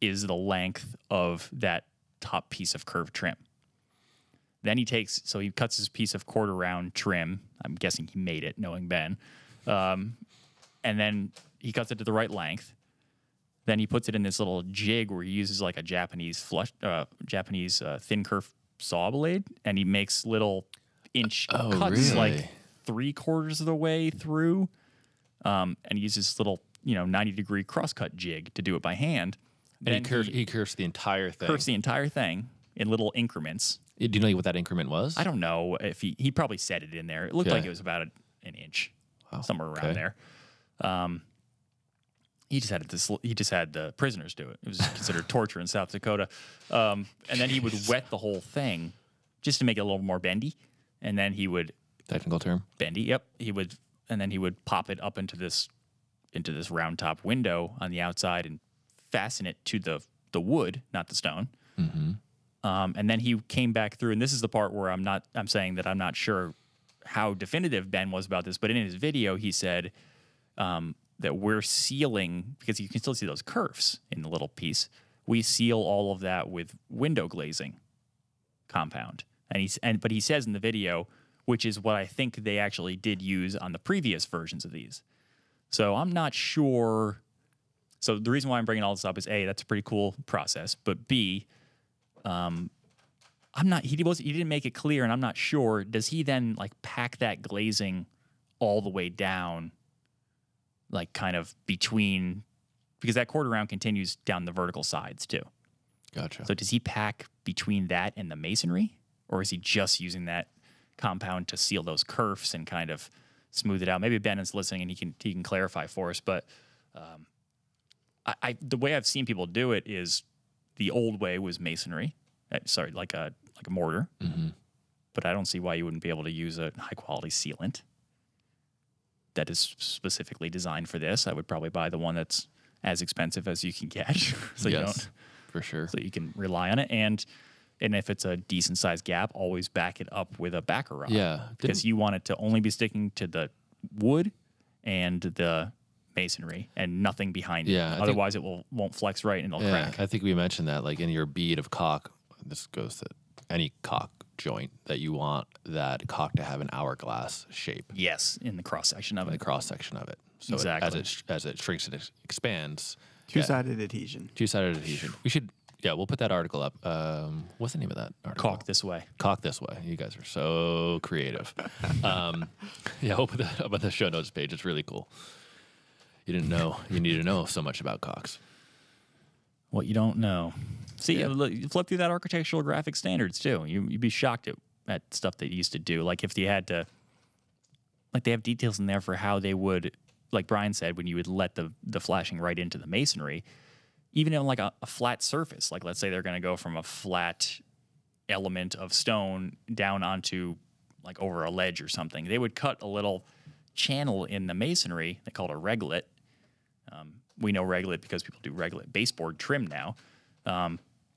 is the length of that top piece of curved trim. Then he cuts his piece of quarter round trim. I'm guessing he made it, knowing Ben. And then he cuts it to the right length. Then he puts it in this little jig where he uses like a Japanese thin curve saw blade, and he makes little inch cuts, like 3/4 of the way through. And he uses little 90-degree crosscut jig to do it by hand. And he curves the entire thing. Curves the entire thing in little increments. Do you know what that increment was? I don't know if he probably said it in there. It looked like it was about an inch, somewhere around there. He just had the prisoners do it. It was considered torture in South Dakota. And then he would wet the whole thing just to make it a little more bendy. And then he would technical term bendy. Yep. He would pop it up into this round top window on the outside and fasten it to the wood, not the stone. Mm-hmm. And then he came back through, and this is the part where I'm saying that I'm not sure how definitive Ben was about this, but in his video he said that we're sealing, because you can still see those curves in the little piece, we seal all of that with window glazing compound. But he says in the video, which is what I think they actually did use on the previous versions of these. So I'm not sure. So the reason why I'm bringing all this up is A, that's a pretty cool process, but B, he didn't make it clear, and I'm not sure. Does he then like pack that glazing all the way down, like kind of between, because that quarter round continues down the vertical sides too. Gotcha. So does he pack between that and the masonry, or is he just using that compound to seal those curves and kind of smooth it out? Maybe Ben is listening and he can clarify for us. But the way I've seen people do it is the old way was masonry. Like a mortar. Mm-hmm. But I don't see why you wouldn't be able to use a high quality sealant that is specifically designed for this. I would probably buy the one that's as expensive as you can get. So yes, you don't, for sure. So you can rely on it. And if it's a decent sized gap, always back it up with a backer rod. Yeah. Because you want it to only be sticking to the wood and the masonry and nothing behind it. Otherwise it won't flex right and it'll crack. I think we mentioned that, like in your bead of caulk, this goes to any caulk joint that you want that caulk to have an hourglass shape Yes, in the cross section of in the it. cross section of it. So Exactly. as it shrinks and expands, Two-sided adhesion. two-sided adhesion. We should, we'll put that article up. What's the name of that article? Caulk this way. Caulk this way. You guys are so creative. We'll put that up on the show notes page. It's really cool. You didn't know. You need to know so much about caulks. What you don't know. See, look, you flip through that architectural graphic standards too. You'd be shocked at stuff they used to do. Like if they had to, like they have details in there for how they would, like Brian said, when you would let the flashing right into the masonry, even in like a flat surface. Like let's say they're going to go from a flat element of stone down onto like over a ledge or something. They would cut a little channel in the masonry. They call it a reglet. We know reglet because people do reglet baseboard trim now.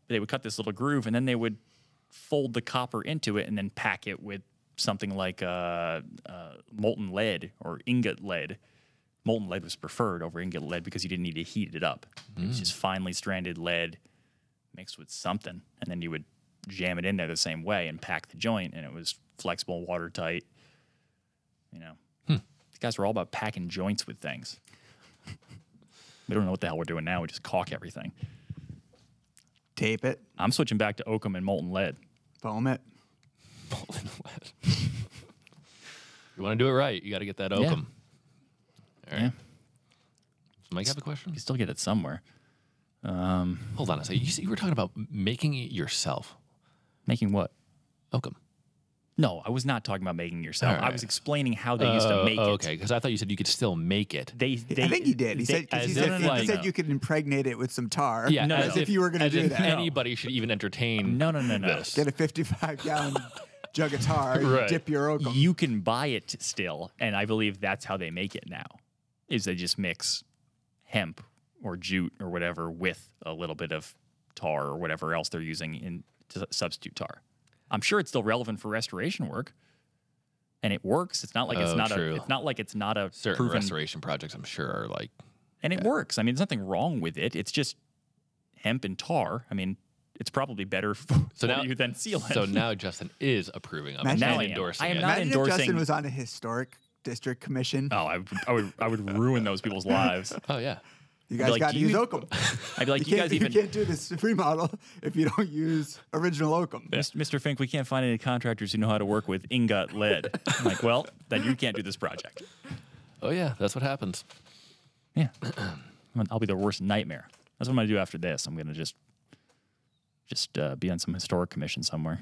They would cut this little groove, and then they would fold the copper into it and then pack it with something like molten lead or ingot lead. Molten lead was preferred over ingot lead because you didn't need to heat it up. It was just finely stranded lead mixed with something, and then you would jam it in there the same way and pack the joint, and it was flexible, watertight. You know, these guys were all about packing joints with things. We don't know what the hell we're doing now. We just caulk everything. Tape it. I'm switching back to oakum and molten lead. Foam it. Molten lead. You want to do it right, you got to get that oakum. All right. Yeah. Mike have a question? You still get it somewhere. Hold on a second. You were talking about making it yourself. Making what? Oakum. No, I was not talking about making yourself. All right. I was explaining how they used to make it. Okay, because I thought you said you could still make it. I think he did. He said, as he if, like- said you could impregnate it with some tar. Yeah, No, as if you were going to as do if that. anybody should even entertain No. this. Get a 55-gallon jug of tar, Right. dip your oakum. You can buy it still, and I believe that's how they make it now, is they just mix hemp or jute or whatever with a little bit of tar or whatever else they're using to substitute tar. I'm sure it's still relevant for restoration work, and it works. It's not like it's not true. it's not like it's not a Certain proven, restoration projects, I'm sure, are like. and it works. I mean, there's nothing wrong with it. It's just hemp and tar. I mean, it's probably better for you than sealant. So now Justin is approving of it Imagine- Now and I am. endorsing I am it. not Imagine if endorsing- Justin was on a historic district commission. Oh, I would ruin those people's lives. Oh yeah. You guys like, got to do you use even- oakum. I'd be like, you guys you even, can't do this remodel if you don't use original oakum. Mr. Fink, we can't find any contractors who know how to work with ingot lead. I'm like, well, then you can't do this project. Oh yeah. That's what happens. Yeah, I'll be the worst nightmare. That's what I'm gonna do after this. I'm gonna just be on some historic commission somewhere,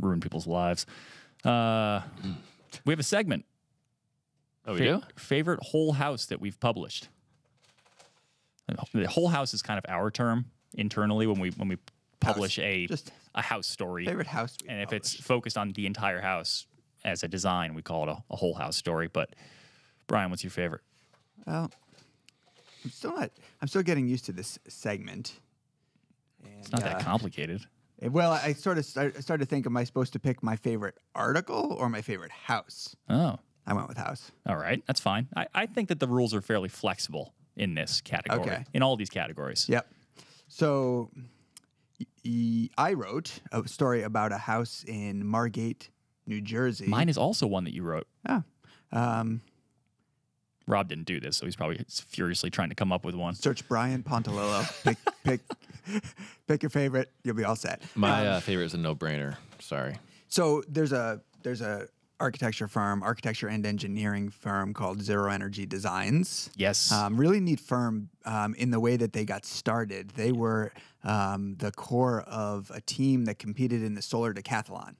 ruin people's lives. We have a segment. Oh, we do? Favorite whole house that we've published. The whole house is kind of our term internally when we publish a house story. Favorite house we and if it's published. focused on the entire house as a design, we call it a whole house story. But Brian, what's your favorite? Well, I'm still getting used to this segment. And, It's not that complicated. Well, I started to think, am I supposed to pick my favorite article or my favorite house? Oh, I went with house. all right. That's fine. I think that the rules are fairly flexible in this category, Okay. in all these categories. Yep. So I wrote a story about a house in Margate, New Jersey. Mine is also one that you wrote. Oh. Rob didn't do this, so he's probably furiously trying to come up with one. Search Brian Pontolilo. pick your favorite. You'll be all set. My favorite is a no-brainer. Sorry. So there's a architecture and engineering firm called Zero Energy Designs. Yes. Really neat firm in the way that they got started. They were the core of a team that competed in the Solar Decathlon.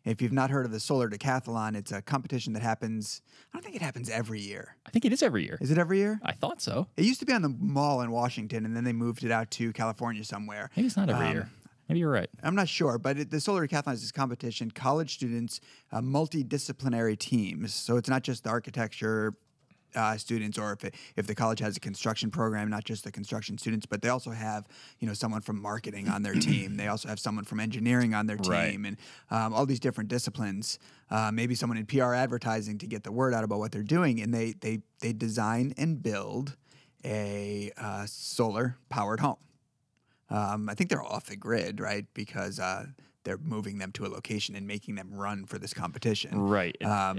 If you've not heard of the Solar Decathlon, it's a competition that happens, I don't think it happens every year. I think it is every year. Is it every year? I thought so. It used to be on the mall in Washington, and then they moved it out to California somewhere. Maybe it's not every year. Maybe you're right. I'm not sure, but the Solar Decathlon is this competition. College students, multidisciplinary teams. So it's not just the architecture students, or if the college has a construction program, not just the construction students, but they also have someone from marketing on their team. They also have someone from engineering on their team, Right. and all these different disciplines. Maybe someone in PR advertising to get the word out about what they're doing, and they design and build a solar powered home. I think they're off the grid, right? Because they're moving them to a location and making them run for this competition. Right. Are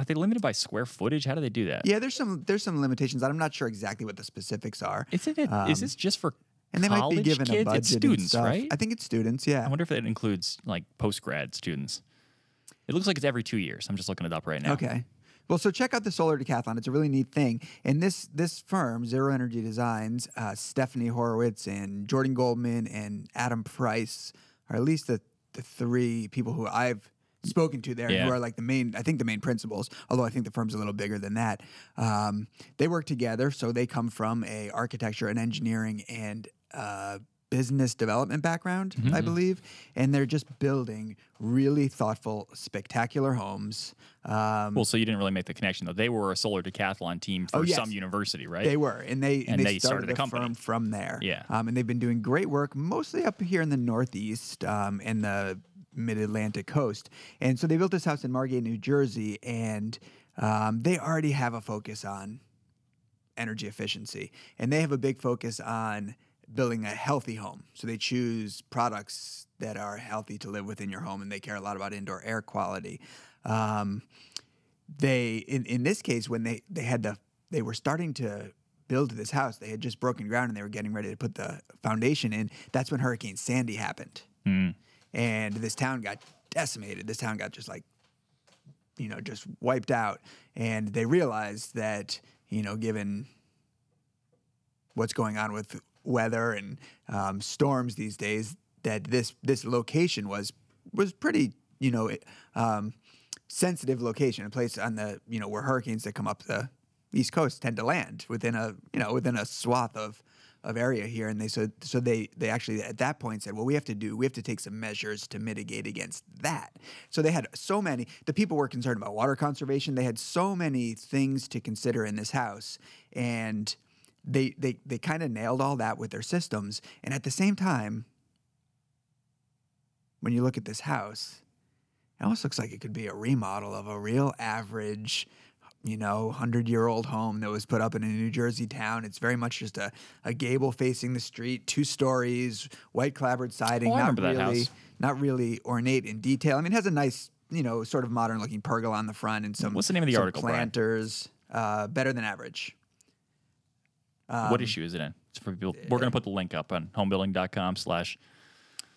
they limited by square footage? How do they do that? Yeah, there's some limitations. I'm not sure exactly what the specifics are. Isn't it? Is this just for and they might be given kids? a budget It's students, and stuff. right? I think it's students. Yeah. I wonder if it includes like post-grad students. It looks like it's every 2 years. I'm just looking it up right now. Okay. Well, so check out the Solar Decathlon. It's a really neat thing. And this firm, Zero Energy Designs, Stephanie Horowitz and Jordan Goldman and Adam Price are at least the three people who I've spoken to there who are like the main principals, although I think the firm's a little bigger than that. They work together, so they come from a architecture and engineering and business development background, I believe, and they're just building really thoughtful, spectacular homes. Well, so you didn't really make the connection, though. They were a Solar Decathlon team for some university, right? They were, and they started a the company firm from there. Yeah. And they've been doing great work, mostly up here in the Northeast and the Mid-Atlantic coast. And so they built this house in Margate, New Jersey, and they already have a focus on energy efficiency, and they have a big focus on building a healthy home. So they choose products that are healthy to live within your home, and they care a lot about indoor air quality. They, in this case, when they were starting to build this house, they had just broken ground and they were getting ready to put the foundation in. That's when Hurricane Sandy happened. And this town got decimated. This town got just just wiped out. And they realized that, given what's going on with weather and storms these days, that this location was pretty sensitive location, a place on the where hurricanes that come up the East Coast tend to land within a swath of area here. And they actually at that point said, well, we have to take some measures to mitigate against that. So they had the people were concerned about water conservation. They had so many things to consider in this house, and they kind of nailed all that with their systems. And at the same time, when you look at this house, it almost looks like it could be a remodel of a real average, 100-year-old home that was put up in a New Jersey town. It's very much just a gable facing the street, 2 stories, white clapboard siding, not really ornate in detail. I mean, it has a nice, sort of modern looking pergola on the front and some. What's the name of the article, planters, better than average. What issue is it in? It's for people. We're going to put the link up on homebuilding.com/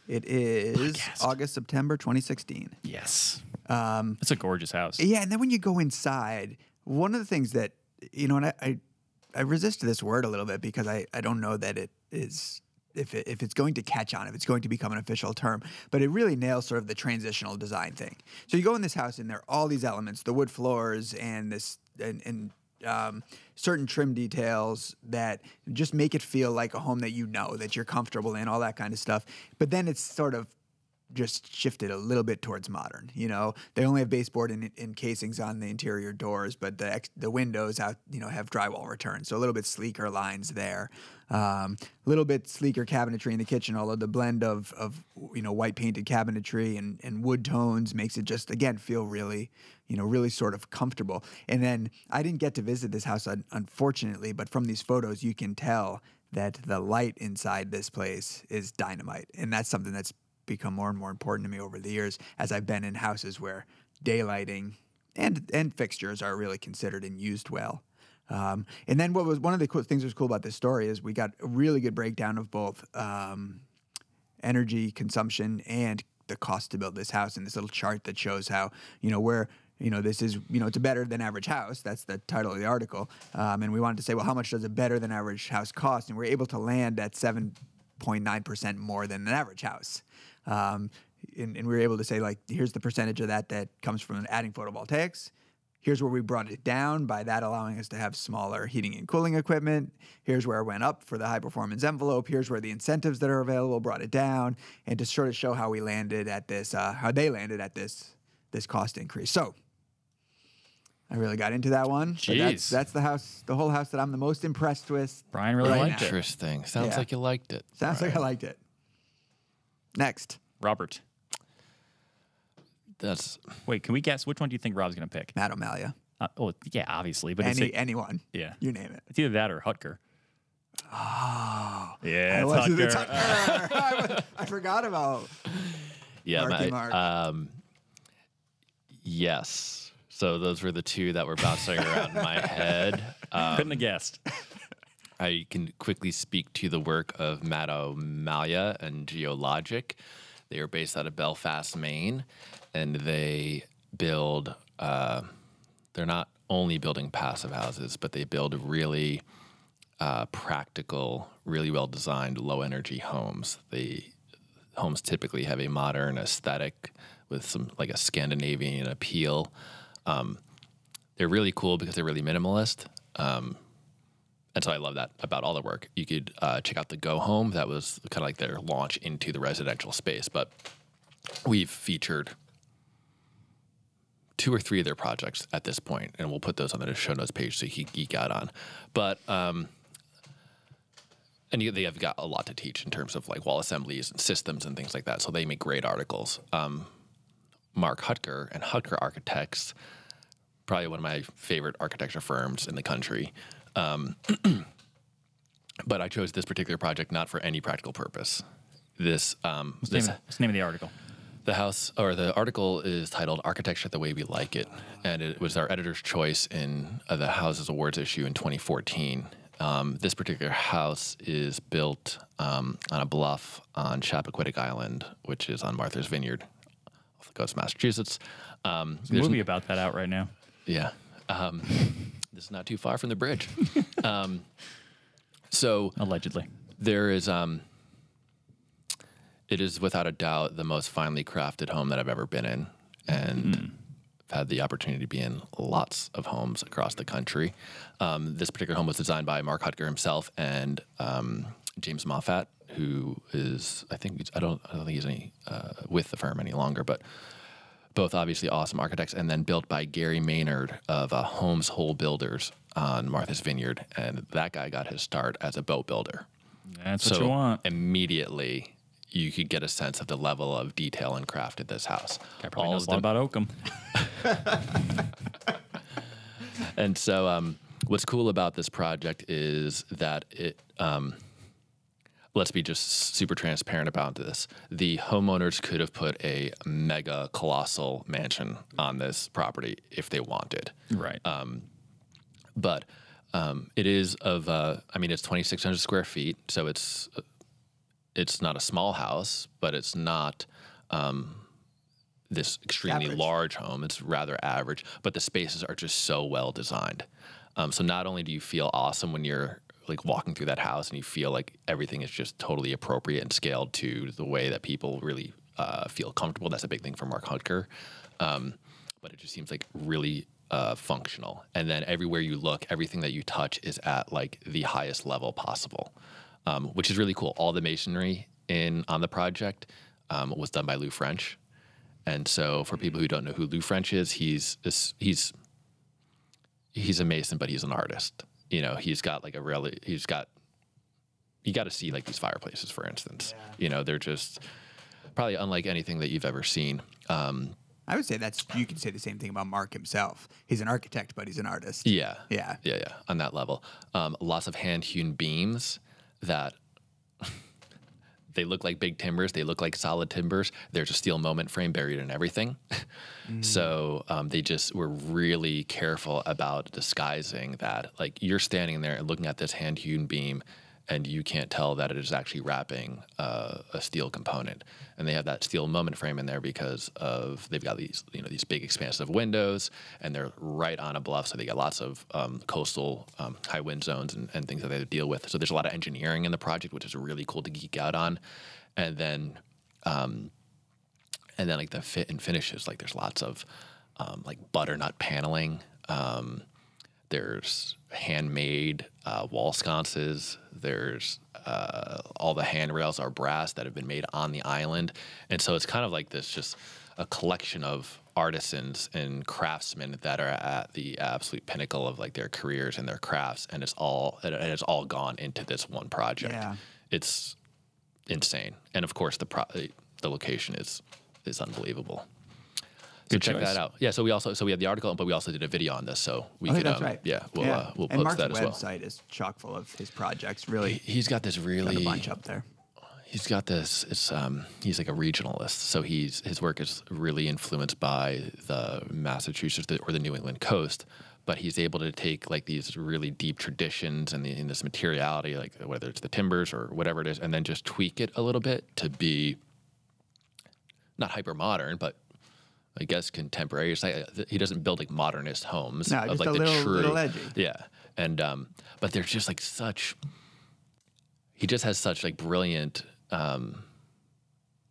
It is podcast. August, September 2016. Yes. It's a gorgeous house. Yeah, and then when you go inside, one of the things that, and I resist this word a little bit because I don't know that it is, if it's going to catch on, if it's going to become an official term, but it really nails sort of the transitional design thing. So you go in this house and there are all these elements, the wood floors and this, and certain trim details that just make it feel like a home that that you're comfortable in, all that kind of stuff. But then it's sort of just shifted a little bit towards modern. They only have baseboard and casings on the interior doors, but the windows out, have drywall return. So a little bit sleeker lines there. A little bit sleeker cabinetry in the kitchen, although the blend of white painted cabinetry and wood tones makes it just, again, feel really, really sort of comfortable. And then I didn't get to visit this house, unfortunately, but from these photos, you can tell that the light inside this place is dynamite. And that's something that's become more and more important to me over the years as I've been in houses where daylighting and fixtures are really considered and used well. And then what was one of the cool things that was cool about this story is we got a really good breakdown of both energy consumption and the cost to build this house, and this little chart that shows how, where, this is, it's a better than average house. That's the title of the article. And we wanted to say, well, how much does a better than average house cost? And we're able to land at 7.9% more than an average house. And we were able to say, like, here's the percentage of that comes from adding photovoltaics. Here's where we brought it down by that allowing us to have smaller heating and cooling equipment. Here's where it went up for the high performance envelope. Here's where the incentives that are available brought it down, and to sort of show how we landed at this, how they landed at this cost increase. So I really got into that one. Jeez. That's the whole house that I'm the most impressed with. Brian really liked it. Interesting. Sounds like you liked it. Sounds like I liked it. Next. Robert. Wait, can we guess which one do you think Rob's going to pick? Matt O'Malia. Yeah, obviously, but anyone. Yeah, you name it. It's either that or Hutker. Oh, Yeah, I it's was the Tucker. Tucker. I forgot about Yeah, Mark. yes. So those were the two that were bouncing around my head. Couldn't have guessed. I can quickly speak to the work of Matt O'Malia and Geologic. They are based out of Belfast, Maine, and they build, they're not only building passive houses, but they build really practical, really well-designed, low-energy homes. The homes typically have a modern aesthetic with some, like a Scandinavian appeal. They're really cool because they're really minimalist. And so I love that about all the work. You could check out the Go Home. That was kind of like their launch into the residential space. But we've featured 2 or 3 of their projects at this point, and we'll put those on the show notes page so you can geek out on. But and they have got a lot to teach in terms of like wall assemblies and systems and things like that. So they make great articles. Mark Hutker and Hutker Architects, probably one of my favorite architecture firms in the country. But I chose this particular project not for any practical purpose. What's the name of the article? The house, or the article is titled "Architecture the Way We Like It," and it was our editor's choice in the Houses Awards issue in 2014. This particular house is built on a bluff on Chappaquiddick Island, which is on Martha's Vineyard, off the coast of Massachusetts. There's a movie about that out right now. Yeah. This is not too far from the bridge. So allegedly, there is. It is without a doubt the most finely crafted home that I've ever been in, and I've had the opportunity to be in lots of homes across the country. This particular home was designed by Mark Hutker himself and James Moffat, who is, I don't think he's with the firm any longer, but both obviously awesome architects, and then built by Gary Maynard of Homes Whole Builders on Martha's Vineyard, and that guy got his start as a boat builder. That's what you want. Immediately, you could get a sense of the level of detail and craft at this house. Guy probably knows a lot about oakum. And so what's cool about this project is that it, let's be just super transparent about this. The homeowners could have put a mega colossal mansion on this property if they wanted. Right. But it is it's 2,600 square feet, so it's not a small house, but it's not this extremely large home. It's rather average, but the spaces are just so well designed. So not only do you feel awesome when you're like walking through that house and you feel like everything is just totally appropriate and scaled to the way that people really feel comfortable. That's a big thing for Mark Hutker. But it just seems like really functional. And then everywhere you look, everything that you touch is at like the highest level possible, which is really cool. All the masonry on the project was done by Lou French. And so for people who don't know who Lou French is, he's a mason, but he's an artist. You know, you got to see like these fireplaces, for instance. Yeah. You know, they're just probably unlike anything that you've ever seen. I would say you could say the same thing about Mark himself. He's an architect, but he's an artist. Yeah. Yeah. On that level. Lots of hand-hewn beams that they look like big timbers. They look like solid timbers. There's a steel moment frame buried in everything. So they just were really careful about disguising that. Like you're standing there and looking at this hand-hewn beam, and you can't tell that it is actually wrapping a steel component. And they have that steel moment frame in there because they've got these big expansive windows, and they're right on a bluff, so they got lots of coastal high wind zones and things that they have to deal with. So there's a lot of engineering in the project, which is really cool to geek out on. And then like the fit and finishes, like there's lots of like butternut paneling. There's handmade wall sconces. There's all the handrails are brass that have been made on the island. And so it's kind of like this, just a collection of artisans and craftsmen that are at the absolute pinnacle of like their careers and their crafts. And it's all gone into this one project. Yeah. It's insane. And of course the location is unbelievable. So Good check choice. that out. Yeah. So we have the article, but we also did a video on this. So we Oh, could. that's right. Yeah. We'll and post Mark's that as well. website is chock full of his projects. Really, He's got this got really. a bunch up there. He's got this. He's like a regionalist, so his work is really influenced by the Massachusetts or the New England coast. But he's able to take like these really deep traditions and in this materiality, like whether it's the timbers or whatever it is, and then just tweak it a little bit to be not hyper modern, but I guess contemporary. It's like, he doesn't build like modernist homes No, of just like a the true, little edgy. yeah. And but there's just like he just has such like brilliant.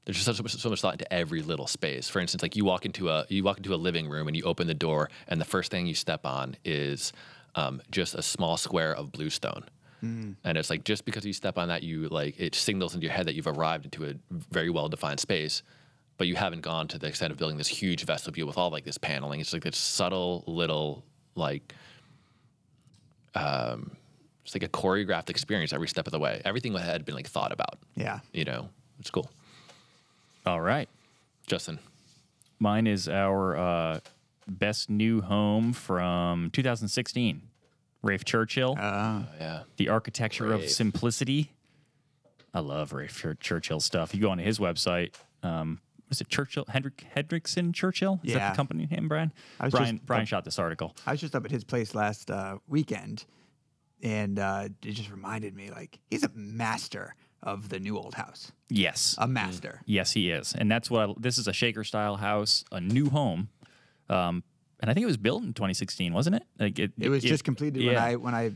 There's just so much thought into every little space. For instance, like you walk into a living room and you open the door, and the first thing you step on is just a small square of bluestone. And it's like just because you step on that, you like it signals into your head that you've arrived into a very well defined space, but you haven't gone to the extent of building this huge vestibule with all like this paneling. It's like this subtle little like. It's like a choreographed experience every step of the way. Everything had been like thought about. Yeah. You know, it's cool. All right. Justin. Mine is our best new home from 2016. Rafe Churchill, Yeah. The Architecture of Rafe. Simplicity. I love Rafe Churchill stuff. You go onto his website. Was it Churchill? Hendrickson Churchill? Is that Yeah. the company name, Brian? I was Brian shot this article. I was just up at his place last weekend, and it just reminded me, like, he's a master of the new old house. Yes. A master. Yes, he is. And that's this is a shaker style house, a new home. And I think it was built in 2016, wasn't it? Like It was just completed when I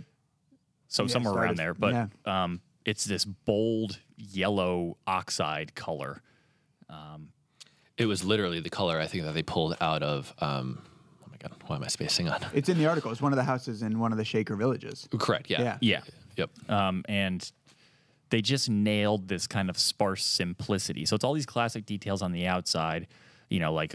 so somewhere around started. there. But it's this bold yellow oxide color. It was literally the color I think that they pulled out of. Oh my God, why am I spacing on? It's in the article. It's one of the houses in one of the Shaker villages. Correct. Yeah. Yeah. Yeah. Yep. And they just nailed this kind of sparse simplicity. So it's all these classic details on the outside, you know, like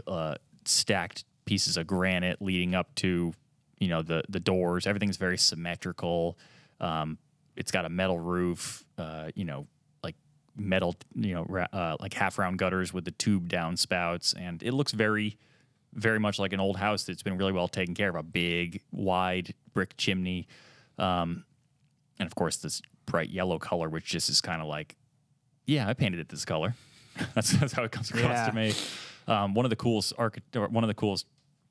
stacked pieces of granite leading up to, you know, the doors. Everything's very symmetrical. It's got a metal roof, you know, like metal, you know, like half round gutters with the tube down spouts. And it looks very, very much like an old house that's been really well taken care of. A big, wide brick chimney. And of course, this bright yellow color, which just is kind of like, yeah, I painted it this color. that's how it comes across to me. One of the coolest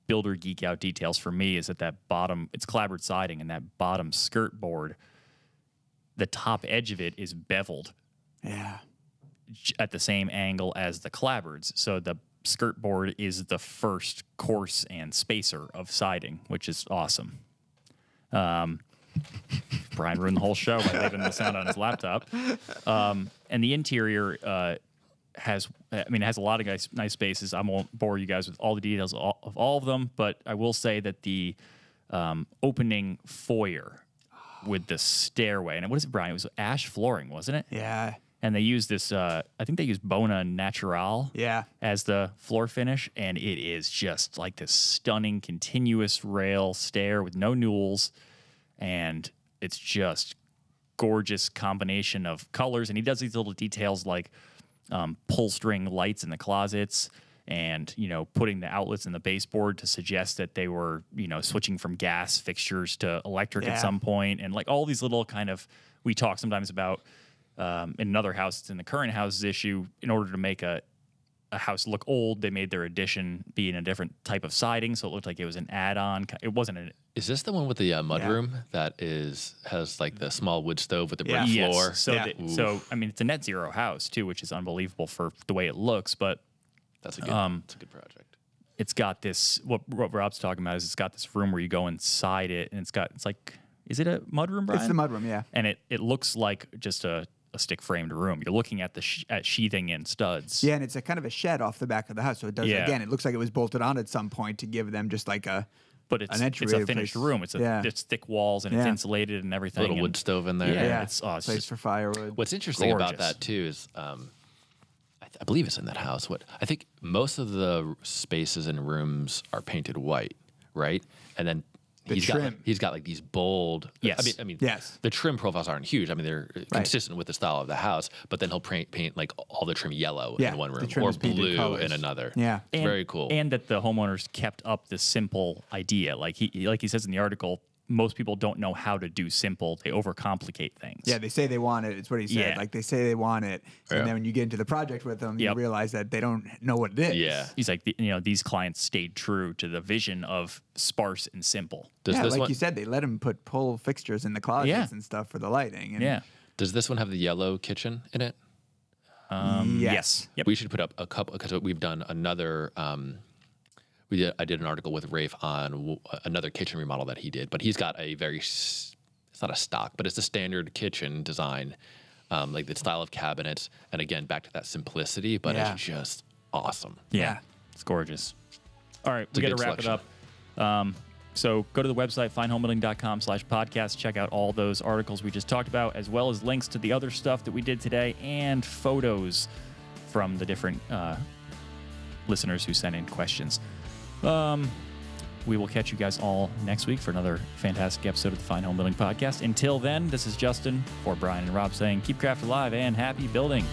builder geek out details for me is that bottom, it's clapboard siding, and that bottom skirt board, the top edge of it is beveled Yeah. at the same angle as the clapboards. So the skirt board is the first course and spacer of siding, which is awesome. Brian ruined the whole show by leaving the sound on his laptop. And the interior has a lot of nice spaces. I won't bore you guys with all the details of all of them, but I will say that the opening foyer with the stairway, and what is it, Brian? It was ash flooring, wasn't it? Yeah. And they used this, I think they used Bona Natural as the floor finish, and it is just like this stunning continuous rail stair with no newels, and it's just gorgeous combination of colors. And he does these little details like pull string lights in the closets, and, you know, putting the outlets in the baseboard to suggest that they were, you know, switching from gas fixtures to electric at some point. And like all these little kind of, we talk sometimes about in another house, it's in the current house's issue, in order to make a house look old, they made their addition be in a different type of siding. So it looked like it was an add-on. It wasn't an... Is this the one with the mudroom that has like the small wood stove with the brick floor? Yes. So I mean, it's a net zero house too, which is unbelievable for the way it looks, but That's a good project. it's got this, what Rob's talking about is it's got this room where you go inside it, and it's like, is it a mudroom, Brian? It's the mudroom, yeah. And it looks like just a stick framed room. You're looking at at sheathing and studs. Yeah, and it's a kind of a shed off the back of the house. So it does, again, it looks like it was bolted on at some point to give them just like an it's a finished room. It's thick walls, and it's insulated and everything. A little wood stove in there. Yeah. It's It's place just for firewood. What's interesting about gorgeous. that too is, I believe it's in that house. I think most of the spaces and rooms are painted white, right? And then he's got like these bold. Yes. I mean, Yes. the trim profiles aren't huge. I mean, they're consistent with the style of the house. But then he'll paint like all the trim yellow in one room or blue in another. Yeah, it's very cool. And that the homeowners kept up the simple idea, like he says in the article. Most people don't know how to do simple. They overcomplicate things. Yeah, they say they want it. It's what he said. Yeah. Like they say they want it, and then when you get into the project with them, you realize that they don't know what it is. Yeah. He's like, these clients stayed true to the vision of sparse and simple. Like you said, they let him put pull fixtures in the closets and stuff for the lighting. And Does this one have the yellow kitchen in it? Yes. Yep. We should put up a couple because we've done another. I did an article with Rafe on another kitchen remodel that he did, but he's got a it's not a stock, but it's a standard kitchen design, like the style of cabinets. And again, back to that simplicity, but it's just awesome. Yeah. It's gorgeous. All right, we got to wrap it up. So go to the website, findhomebuilding.com/podcast. Check out all those articles we just talked about, as well as links to the other stuff that we did today and photos from the different listeners who sent in questions. We will catch you guys all next week for another fantastic episode of the Fine Home Building Podcast. Until then, this is Justin for Brian and Rob saying keep craft alive and happy building.